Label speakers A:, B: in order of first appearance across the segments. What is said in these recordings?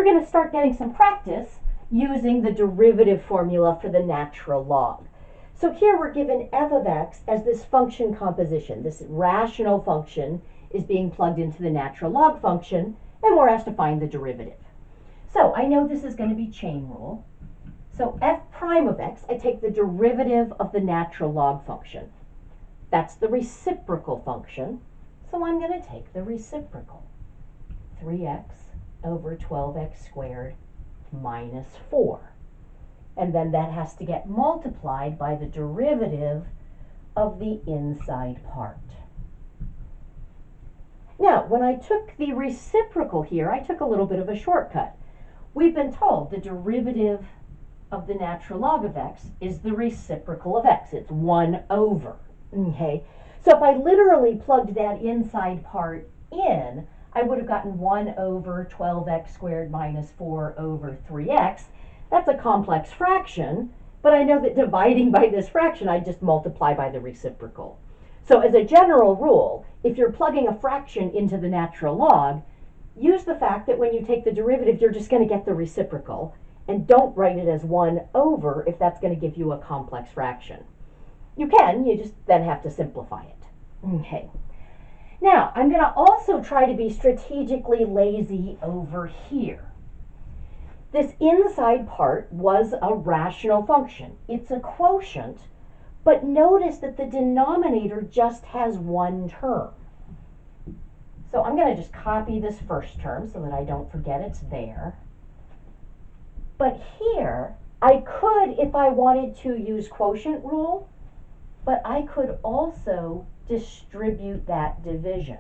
A: we're going to start getting some practice using the derivative formula for the natural log. So here we're given f of x as this function composition. This rational function is being plugged into the natural log function, and we're asked to find the derivative. So I know this is going to be chain rule. So f prime of x, I take the derivative of the natural log function. That's the reciprocal function, so I'm going to take the reciprocal. 3x over 12x squared minus 4. And then that has to get multiplied by the derivative of the inside part. Now, when I took the reciprocal here, I took a little bit of a shortcut. We've been told the derivative of the natural log of x is the reciprocal of x. It's 1 over. Okay? So if I literally plugged that inside part in, I would have gotten 1 over 12x squared minus 4 over 3x. That's a complex fraction, but I know that dividing by this fraction, I just multiply by the reciprocal. So as a general rule, if you're plugging a fraction into the natural log, use the fact that when you take the derivative, you're just going to get the reciprocal, and don't write it as 1 over if that's going to give you a complex fraction. You just then have to simplify it. Okay. Now, I'm going to also try to be strategically lazy over here. This inside part was a rational function. It's a quotient, but notice that the denominator just has one term. So I'm going to just copy this first term so that I don't forget it's there. But here, I could, if I wanted to, use quotient rule, but I could also distribute that division.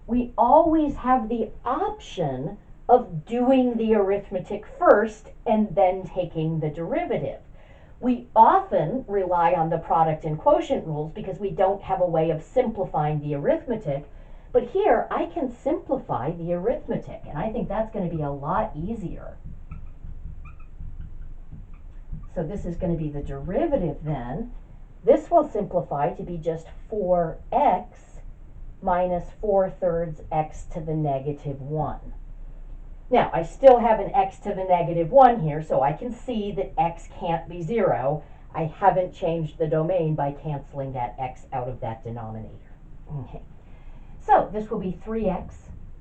A: We always have the option of doing the arithmetic first and then taking the derivative. We often rely on the product and quotient rules because we don't have a way of simplifying the arithmetic, but here I can simplify the arithmetic, and I think that's going to be a lot easier. So this is going to be the derivative then. This will simplify to be just 4x minus 4/3 x to the negative 1. Now, I still have an x to the negative 1 here, so I can see that x can't be 0. I haven't changed the domain by canceling that x out of that denominator. Okay. So this will be 3x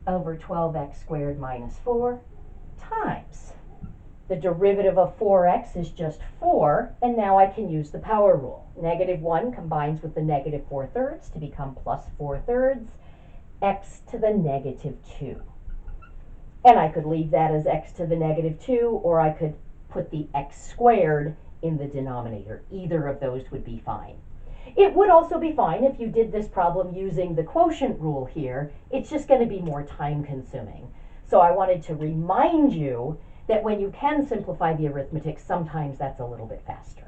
A: over 12x squared minus 4 times. The derivative of 4x is just 4, and now I can use the power rule. Negative 1 combines with the negative 4/3 to become plus 4/3 x to the negative 2. And I could leave that as x to the negative 2, or I could put the x squared in the denominator. Either of those would be fine. It would also be fine if you did this problem using the quotient rule here. It's just going to be more time consuming. So I wanted to remind you that when you can simplify the arithmetic, sometimes that's a little bit faster.